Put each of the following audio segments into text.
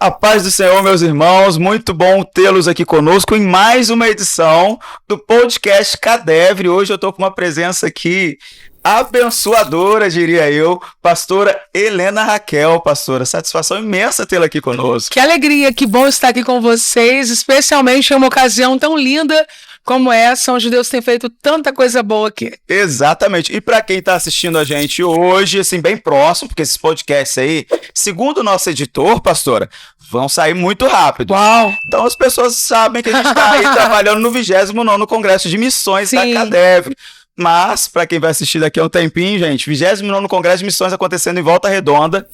A paz do Senhor, meus irmãos, muito bom tê-los aqui conosco em mais uma edição do podcast Cadevre. Hoje eu estou com uma presença aqui abençoadora, diria eu, pastora Helena Raquel. Pastora, satisfação imensa tê-la aqui conosco. Que alegria, que bom estar aqui com vocês, especialmente em uma ocasião tão linda como essa, onde Deus tem feito tanta coisa boa aqui. Exatamente. E para quem está assistindo a gente hoje, assim, bem próximo, porque esses podcasts aí, segundo o nosso editor, pastora, vão sair muito rápido. Uau! Então as pessoas sabem que a gente está aí trabalhando no 29º Congresso de Missões da Cadevre. Mas, para quem vai assistir daqui a um tempinho, gente, 29º Congresso de Missões acontecendo em Volta Redonda,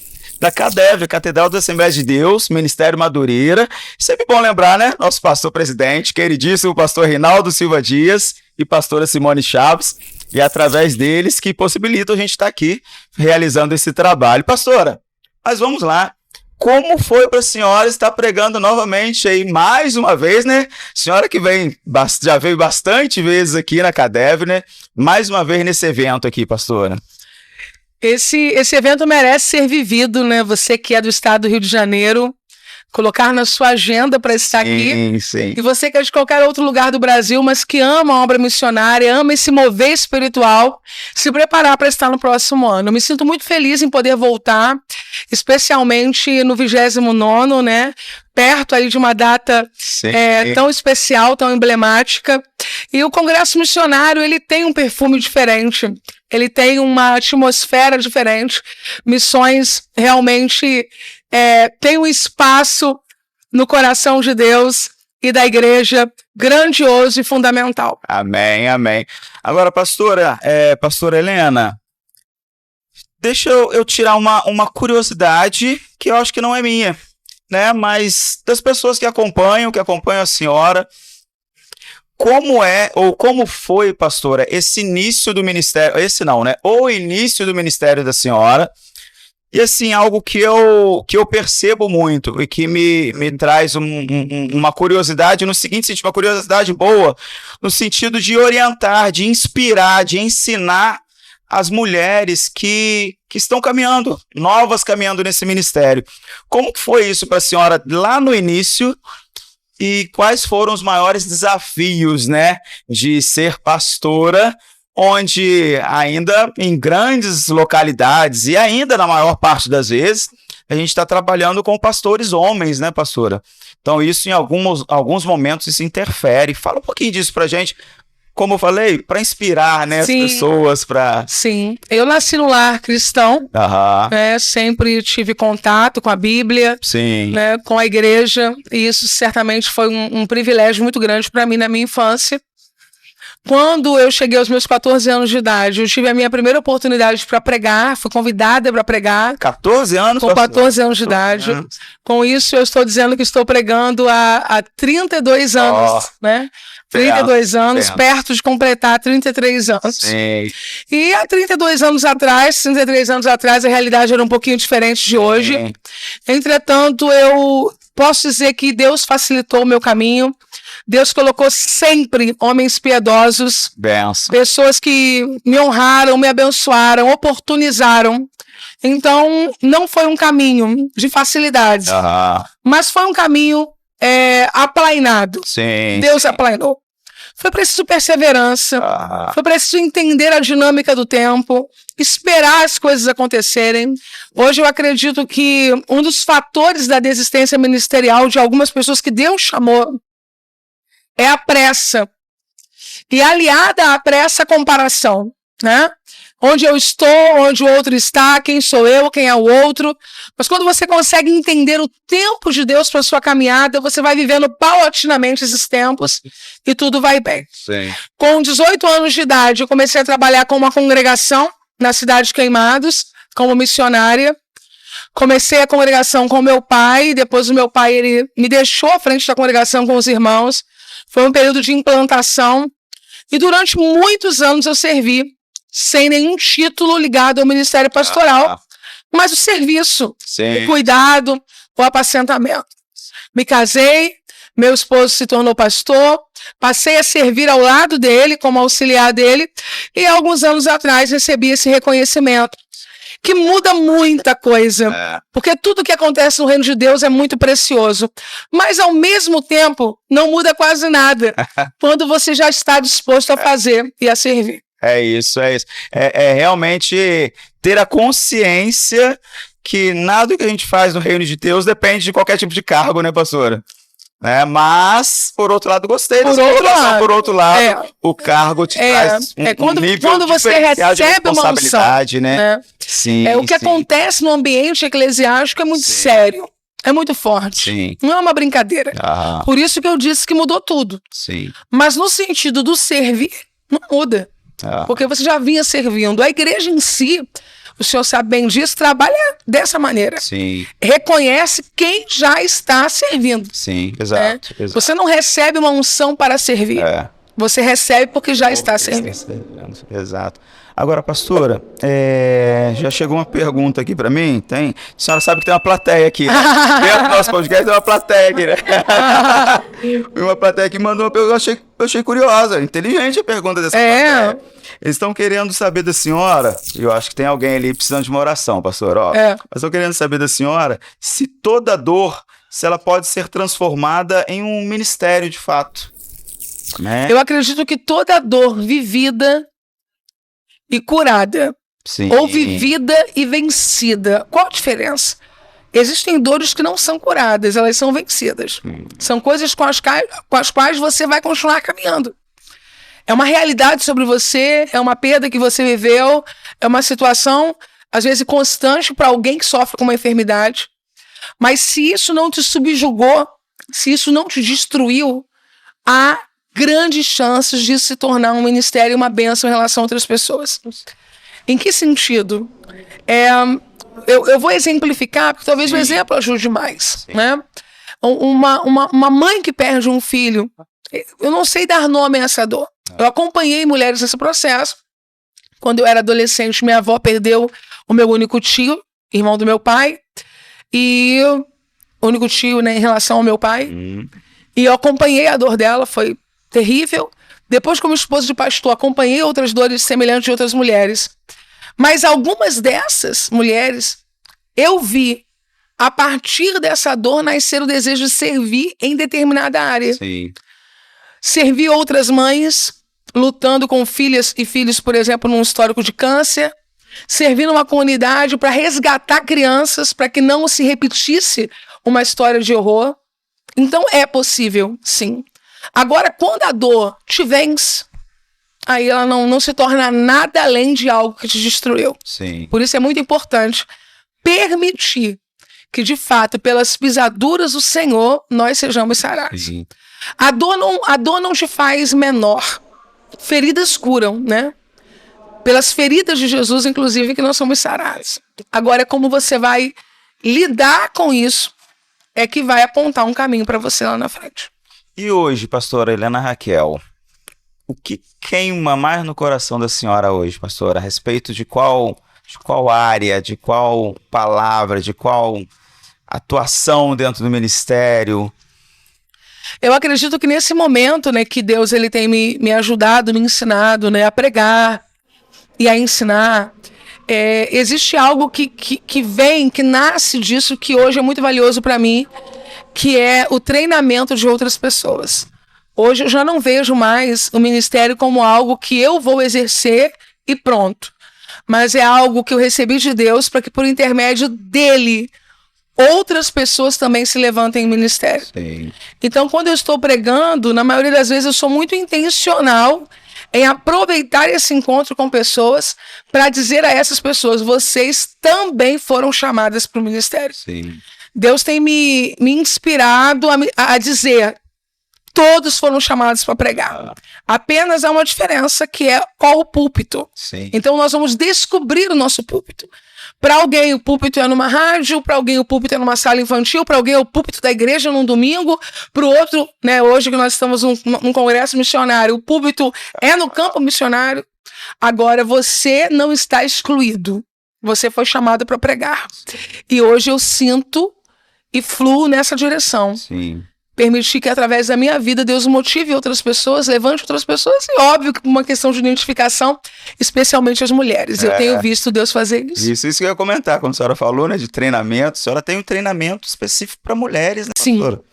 da Cadevre, Catedral das Assembleias de Deus, Ministério Madureira. Sempre bom lembrar, né? Nosso pastor presidente, queridíssimo pastor Reinaldo Silva Dias e pastora Simone Chaves, e é através deles que possibilitam a gente estar aqui realizando esse trabalho. Pastora, mas vamos lá. Como foi para a senhora estar pregando novamente aí mais uma vez, né? Senhora que já veio bastante vezes aqui na Cadevre, né? Mais uma vez nesse evento aqui, pastora. Esse evento merece ser vivido, né? Você que é do estado do Rio de Janeiro, colocar na sua agenda para estar aqui. Sim. E você que é de qualquer outro lugar do Brasil, mas que ama a obra missionária, ama esse mover espiritual, se preparar para estar no próximo ano. Eu me sinto muito feliz em poder voltar, especialmente no 29º, né? Perto aí de uma data tão especial, tão emblemática. E o Congresso Missionário, ele tem um perfume diferente, ele tem uma atmosfera diferente. Missões realmente tem um espaço no coração de Deus e da igreja grandioso e fundamental. Amém, amém. Agora, pastora Helena, deixa eu tirar uma curiosidade que eu acho que não é minha, né? Mas das pessoas que acompanham a senhora, como foi, pastora, esse início do ministério, o início do ministério da senhora, e assim, algo que eu percebo muito e que me traz uma curiosidade no seguinte sentido, uma curiosidade boa, no sentido de orientar, de inspirar, de ensinar as mulheres que estão caminhando nesse ministério. Como que foi isso para a senhora lá no início e quais foram os maiores desafios, né, de ser pastora, onde ainda em grandes localidades e ainda na maior parte das vezes a gente está trabalhando com pastores homens, né, pastora? Então isso em alguns momentos isso interfere. Fala um pouquinho disso pra gente. Como eu falei, para inspirar, né, as pessoas para... Sim, eu nasci no lar cristão, sempre tive contato com a Bíblia, né, com a igreja, e isso certamente foi um privilégio muito grande para mim na minha infância. Quando eu cheguei aos meus 14 anos de idade, eu tive a minha primeira oportunidade para pregar, fui convidada para pregar. 14 anos? Com 14 anos de idade. Com isso, eu estou dizendo que estou pregando há 32 anos, né? 32 anos, perto de completar 33 anos. Sim. E há 33 anos atrás, a realidade era um pouquinho diferente de hoje. Entretanto, eu posso dizer que Deus facilitou o meu caminho. Deus colocou sempre homens piedosos, pessoas que me honraram, me abençoaram, oportunizaram. Então, não foi um caminho de facilidade, mas foi um caminho aplainado. Deus aplainou. Foi preciso perseverança, foi preciso entender a dinâmica do tempo, esperar as coisas acontecerem. Hoje eu acredito que um dos fatores da desistência ministerial de algumas pessoas que Deus chamou é a pressa. E aliada à pressa, a comparação, né? Onde eu estou, onde o outro está, quem sou eu, quem é o outro. Mas quando você consegue entender o tempo de Deus para a sua caminhada, você vai vivendo paulatinamente esses tempos e tudo vai bem. Com 18 anos de idade, eu comecei a trabalhar com uma congregação na cidade de Queimados, como missionária. Comecei a congregação com meu pai, depois o meu pai ele me deixou à frente da congregação com os irmãos. Foi um período de implantação e durante muitos anos eu servi sem nenhum título ligado ao ministério pastoral, mas o serviço, o cuidado, o apacentamento. Me casei, meu esposo se tornou pastor, passei a servir ao lado dele, como auxiliar dele, e alguns anos atrás recebi esse reconhecimento. que muda muita coisa. Porque tudo que acontece no reino de Deus é muito precioso. Mas, ao mesmo tempo, não muda quase nada quando você já está disposto a fazer e a servir. É isso. É realmente ter a consciência que nada que a gente faz no reino de Deus depende de qualquer tipo de cargo, né, pastora? Mas, por outro lado, gostei dessa colocação. Por outro lado, o cargo te traz quando nível você recebe uma unção, né? Sim, o que acontece no ambiente eclesiástico é muito sério. É muito forte. Sim. Não é uma brincadeira. Por isso que eu disse que mudou tudo. Sim. Mas no sentido do servir, não muda. Porque você já vinha servindo. A igreja em si, o senhor sabe bem disso, trabalha dessa maneira. Sim. Reconhece quem já está servindo. Sim, exato. Você não recebe uma unção para servir. Você recebe porque já está servindo. Exato. Agora, pastora, já chegou uma pergunta aqui para mim. A senhora sabe que tem uma plateia aqui, né? Dentro do nosso podcast tem uma plateia aqui, né? Uma plateia que mandou uma pergunta, eu achei curiosa, inteligente a pergunta dessa plateia. Eles estão querendo saber da senhora, eu acho que tem alguém ali precisando de uma oração, pastor, mas estão querendo saber da senhora se toda dor, se ela pode ser transformada em um ministério de fato, né? Eu acredito que toda dor vivida e curada, ou vivida e vencida, qual a diferença? Existem dores que não são curadas, elas são vencidas. São coisas com as quais você vai continuar caminhando. É uma realidade sobre você, é uma perda que você viveu, é uma situação, às vezes, constante para alguém que sofre com uma enfermidade. Mas se isso não te subjugou, se isso não te destruiu, há grandes chances de se tornar um ministério e uma bênção em relação a outras pessoas. Em que sentido? Eu vou exemplificar, porque talvez o exemplo ajude mais. Né? Uma mãe que perde um filho, eu não sei dar nome a essa dor. Eu acompanhei mulheres nesse processo. Quando eu era adolescente, minha avó perdeu o meu único tio, irmão do meu pai, e o único tio, né, em relação ao meu pai. E eu acompanhei a dor dela, foi terrível. Depois, como esposa de pastor, acompanhei outras dores semelhantes de outras mulheres. Mas algumas dessas mulheres, eu vi, a partir dessa dor, nascer o desejo de servir em determinada área. Servir outras mães, lutando com filhas e filhos, por exemplo, num histórico de câncer. Servir numa comunidade para resgatar crianças, para que não se repetisse uma história de horror. Então é possível, sim. Agora, quando a dor te vence, aí ela não se torna nada além de algo que te destruiu. Por isso é muito importante permitir que, de fato, pelas pisaduras do Senhor, nós sejamos sarados. A dor não te faz menor. Feridas curam, né? Pelas feridas de Jesus, inclusive, que nós somos sarados. Agora, como você vai lidar com isso, é que vai apontar um caminho para você lá na frente. E hoje, pastora Helena Raquel, o que queima mais no coração da senhora hoje, pastora, a respeito de qual área, de qual palavra, de qual atuação dentro do ministério? Eu acredito que nesse momento, né, que Deus ele tem me ajudado, me ensinado, né, a pregar e a ensinar, existe algo que vem, que nasce disso, que hoje é muito valioso para mim, que é o treinamento de outras pessoas. Hoje eu já não vejo mais o ministério como algo que eu vou exercer e pronto. Mas é algo que eu recebi de Deus para que, por intermédio dele, outras pessoas também se levantem em ministério. Então, quando eu estou pregando, na maioria das vezes eu sou muito intencional em aproveitar esse encontro com pessoas para dizer a essas pessoas: vocês também foram chamadas para o ministério. Deus tem me inspirado a dizer: todos foram chamados para pregar. Apenas há uma diferença, que é qual o púlpito. Então nós vamos descobrir o nosso púlpito. Para alguém o púlpito é numa rádio, para alguém o púlpito é numa sala infantil, para alguém é o púlpito da igreja num domingo, para o outro, né, hoje que nós estamos num congresso missionário, o púlpito é no campo missionário. Agora, você não está excluído. Você foi chamado para pregar. E hoje eu sinto e fluo nessa direção. permitir que através da minha vida Deus motive outras pessoas, levante outras pessoas, e óbvio que uma questão de identificação, especialmente as mulheres. Eu tenho visto Deus fazer isso. Isso que eu ia comentar, quando a senhora falou, né, de treinamento, a senhora tem um treinamento específico para mulheres, né, pastora? Sim.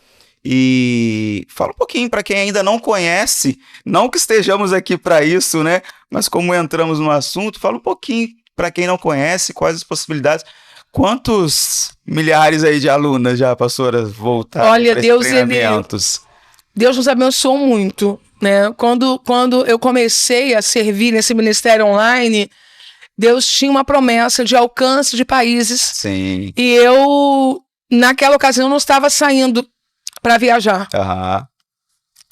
E fala um pouquinho para quem ainda não conhece, não que estejamos aqui para isso, né, mas como entramos no assunto, fala um pouquinho para quem não conhece, quais as possibilidades. Quantos milhares aí de alunas já, pastora, voltaram para esses treinamentos? Deus nos abençoou muito, né? Quando eu comecei a servir nesse ministério online, Deus tinha uma promessa de alcance de países. Sim. E eu, naquela ocasião, não estava saindo para viajar.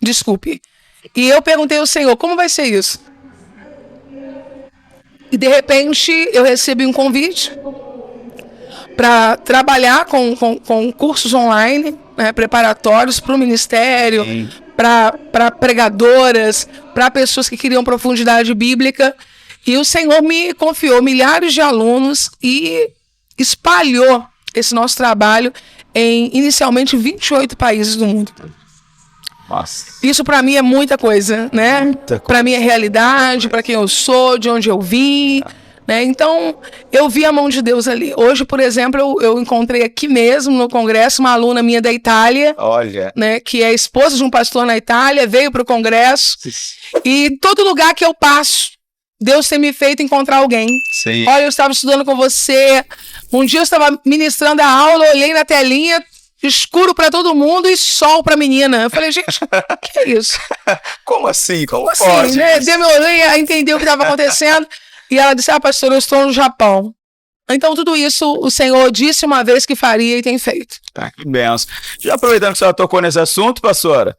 Desculpe. E eu perguntei ao Senhor, como vai ser isso? E de repente eu recebi um convite para trabalhar com cursos online, né, preparatórios para o ministério, para pregadoras, para pessoas que queriam profundidade bíblica. E o Senhor me confiou milhares de alunos e espalhou esse nosso trabalho em, inicialmente, 28 países do mundo. Nossa. Isso para mim é muita coisa, né? Para mim é realidade, para quem eu sou, de onde eu vim... Né? Então, eu vi a mão de Deus ali. Hoje, por exemplo, eu encontrei aqui mesmo no congresso uma aluna minha da Itália, né, que é esposa de um pastor na Itália, veio para o congresso. E todo lugar que eu passo, Deus tem me feito encontrar alguém. Sim. Olha, eu estava estudando com você, um dia eu estava ministrando a aula, olhei na telinha, escuro para todo mundo e sol para a menina. Eu falei, gente, que é isso? Como assim? Como assim, pode? Né? Deu meu olho a entender o que estava acontecendo. E ela disse, pastor, eu estou no Japão. Então, tudo isso o Senhor disse uma vez que faria e tem feito. Tá, que benção. Já aproveitando que a senhora tocou nesse assunto, pastora,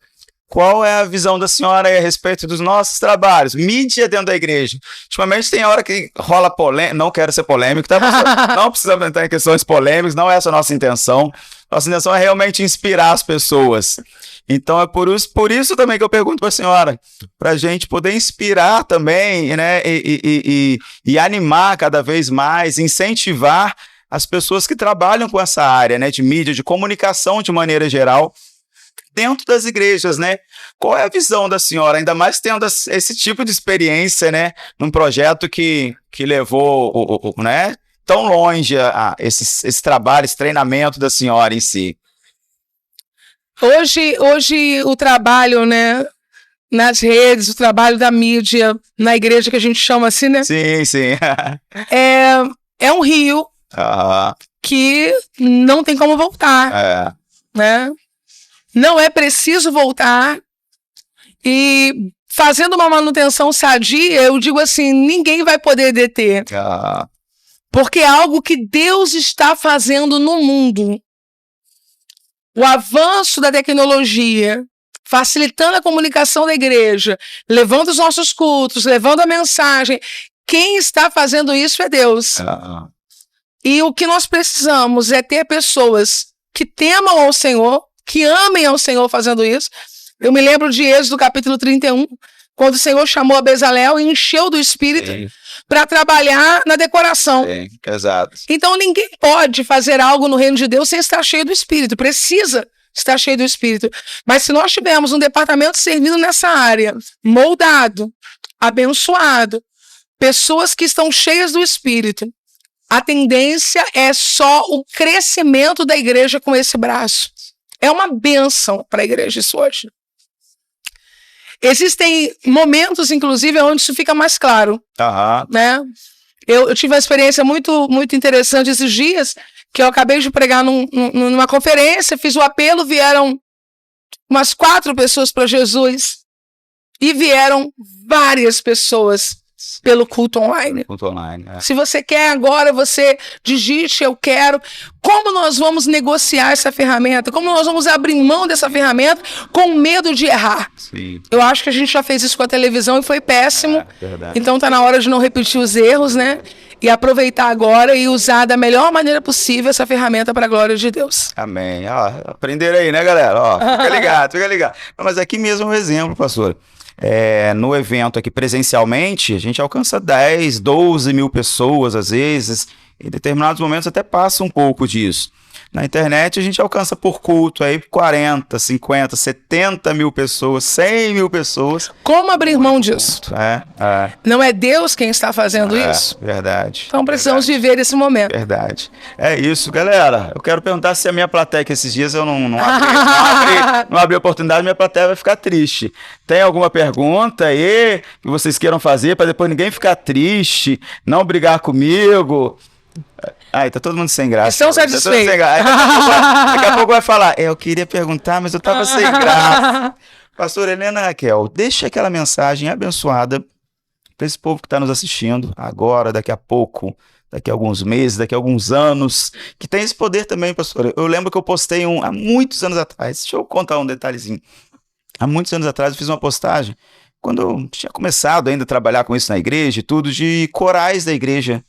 qual é a visão da senhora aí a respeito dos nossos trabalhos? Mídia dentro da igreja. Ultimamente tem hora que rola polêmica, não quero ser polêmico, tá, pastor? Não precisamos entrar em questões polêmicas, não é essa a nossa intenção. Nossa intenção é realmente inspirar as pessoas. Então é por isso também que eu pergunto para a senhora, para a gente poder inspirar também, né, e animar cada vez mais, incentivar as pessoas que trabalham com essa área, né, de mídia, de comunicação de maneira geral, dentro das igrejas, né? Qual é a visão da senhora, ainda mais tendo esse tipo de experiência, né, num projeto que levou, né, tão longe esse trabalho, esse treinamento da senhora em si? Hoje o trabalho, né, nas redes, o trabalho da mídia, na igreja que a gente chama assim, né? Sim. É um rio que não tem como voltar, né? Não é preciso voltar e fazendo uma manutenção sadia, eu digo assim, ninguém vai poder deter. Porque é algo que Deus está fazendo no mundo. O avanço da tecnologia, facilitando a comunicação da igreja, levando os nossos cultos, levando a mensagem. Quem está fazendo isso é Deus. E o que nós precisamos é ter pessoas que temam ao Senhor, que amem ao Senhor fazendo isso. Eu me lembro de Êxodo capítulo 31, quando o Senhor chamou a Bezalel e encheu do Espírito para trabalhar na decoração. Sim, exato. Então ninguém pode fazer algo no reino de Deus sem estar cheio do Espírito. Precisa estar cheio do Espírito. Mas se nós tivermos um departamento servindo nessa área, moldado, abençoado, pessoas que estão cheias do Espírito, a tendência é só o crescimento da igreja com esse braço. É uma bênção para a igreja isso hoje. Existem momentos, inclusive, onde isso fica mais claro. Né? Eu tive uma experiência muito, muito interessante esses dias, que eu acabei de pregar numa conferência, fiz o apelo, vieram umas 4 pessoas para Jesus e vieram várias pessoas pelo culto online. Se você quer agora, você digite eu quero. Como nós vamos negociar essa ferramenta? Como nós vamos abrir mão dessa ferramenta com medo de errar? Sim. Eu acho que a gente já fez isso com a televisão e foi péssimo. Então tá na hora de não repetir os erros, né? E aproveitar agora e usar da melhor maneira possível essa ferramenta para a glória de Deus. Amém. Aprenderam aí, né, galera? Fica ligado. Mas aqui mesmo é um exemplo, pastor. No evento aqui presencialmente, a gente alcança 10, 12 mil pessoas às vezes, em determinados momentos até passa um pouco disso. Na internet a gente alcança por culto aí 40, 50, 70 mil pessoas, 100 mil pessoas. Como abrir mão disso? É. Não é Deus quem está fazendo isso? Verdade. Então precisamos viver esse momento. Verdade. É isso, galera. Eu quero perguntar se a minha plateia, que esses dias eu não abri a oportunidade, minha plateia vai ficar triste. Tem alguma pergunta aí que vocês queiram fazer para depois ninguém ficar triste, não brigar comigo? Ai, tá todo mundo sem graça. Estão satisfeitos. Daqui a pouco vai falar, eu queria perguntar, mas eu tava sem graça. Pastor Helena Raquel, deixa aquela mensagem abençoada para esse povo que está nos assistindo agora, daqui a pouco, daqui a alguns meses, daqui a alguns anos, que tem esse poder também, pastor. Eu lembro que eu postei há muitos anos atrás, deixa eu contar um detalhezinho. Há muitos anos atrás eu fiz uma postagem, quando eu tinha começado ainda a trabalhar com isso na igreja e tudo, de corais da igreja.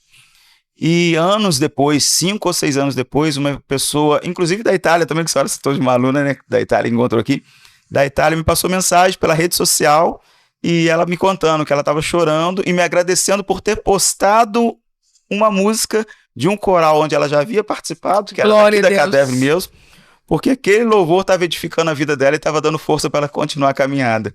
E anos depois, 5 ou 6 anos depois, uma pessoa, inclusive da Itália também, que a senhora citou de uma aluna, né, da Itália, encontrou aqui, da Itália, me passou mensagem pela rede social e ela me contando que ela estava chorando e me agradecendo por ter postado uma música de um coral onde ela já havia participado, que era daqui da Cadevre mesmo, porque aquele louvor estava edificando a vida dela e estava dando força para ela continuar a caminhada.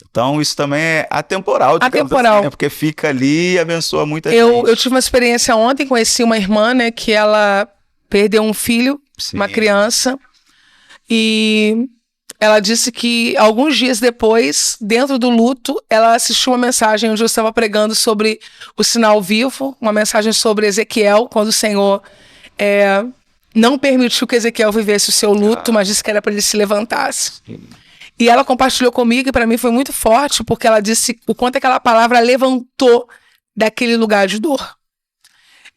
Então, isso também é atemporal, digamos assim, né? Porque fica ali e abençoa muita gente. Eu tive uma experiência ontem, conheci uma irmã, né, que ela perdeu um filho, uma criança, e ela disse que alguns dias depois, dentro do luto, ela assistiu uma mensagem onde eu estava pregando sobre o sinal vivo, uma mensagem sobre Ezequiel, quando o Senhor não permitiu que Ezequiel vivesse o seu luto, mas disse que era para ele se levantasse. E ela compartilhou comigo, e para mim foi muito forte, porque ela disse o quanto aquela palavra levantou daquele lugar de dor.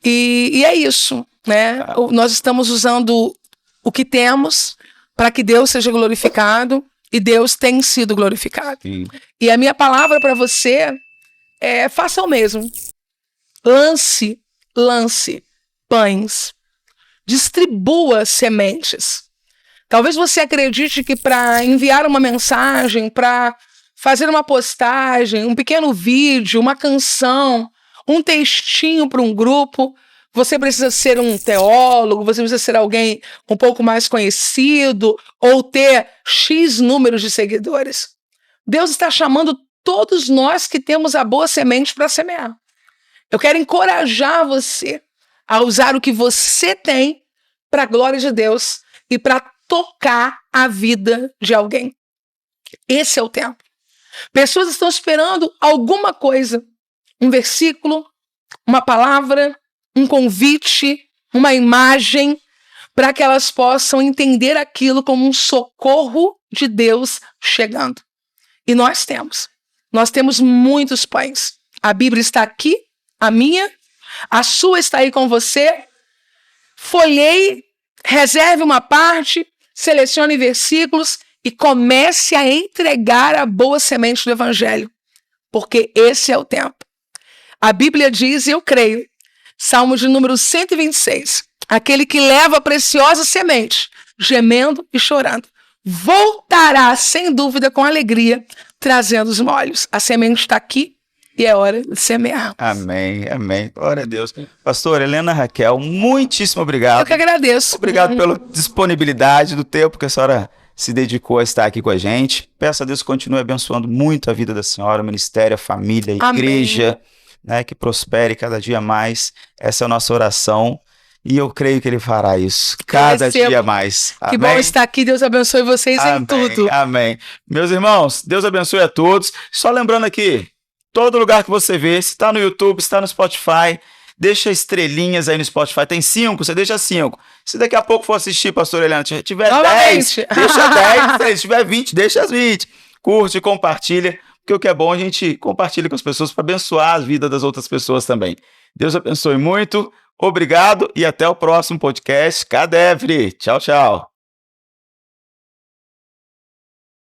E é isso, né? Nós estamos usando o que temos para que Deus seja glorificado, e Deus tem sido glorificado. Sim. E a minha palavra para você é: faça o mesmo. Lance pães. Distribua sementes. Talvez você acredite que para enviar uma mensagem, para fazer uma postagem, um pequeno vídeo, uma canção, um textinho para um grupo, você precisa ser um teólogo, você precisa ser alguém um pouco mais conhecido ou ter X números de seguidores. Deus está chamando todos nós que temos a boa semente para semear. Eu quero encorajar você a usar o que você tem para a glória de Deus e para tocar a vida de alguém. Esse é o tempo. Pessoas estão esperando alguma coisa, um versículo, uma palavra, um convite, uma imagem, para que elas possam entender aquilo como um socorro de Deus chegando. E nós temos muitos pães. A Bíblia está aqui, a minha, a sua está aí com você. Folheie, reserve uma parte, selecione versículos e comece a entregar a boa semente do Evangelho, porque esse é o tempo. A Bíblia diz, e eu creio, Salmo de número 126, aquele que leva a preciosa semente, gemendo e chorando, voltará sem dúvida com alegria, trazendo os molhos. A semente está aqui e é hora de semear. Amém, amém. Glória a Deus. Pastor Helena Raquel, muitíssimo obrigado. Eu que agradeço. Obrigado pela disponibilidade do tempo que a senhora se dedicou a estar aqui com a gente. Peço a Deus que continue abençoando muito a vida da senhora, o ministério, a família, a igreja, né, que prospere cada dia mais. Essa é a nossa oração. E eu creio que ele fará isso cada dia mais. Amém? Que bom estar aqui. Deus abençoe vocês em tudo. Amém. Meus irmãos, Deus abençoe a todos. Só lembrando aqui, todo lugar que você vê, se está no YouTube, se está no Spotify, deixa estrelinhas aí no Spotify. Tem 5, você deixa 5. Se daqui a pouco for assistir, pastor Helena, tiver 10, deixa 10. Se tiver 20, deixa as 20. Curte, compartilha, porque o que é bom a gente compartilha com as pessoas para abençoar a vida das outras pessoas também. Deus abençoe muito. Obrigado e até o próximo podcast Cadevre. Tchau, tchau.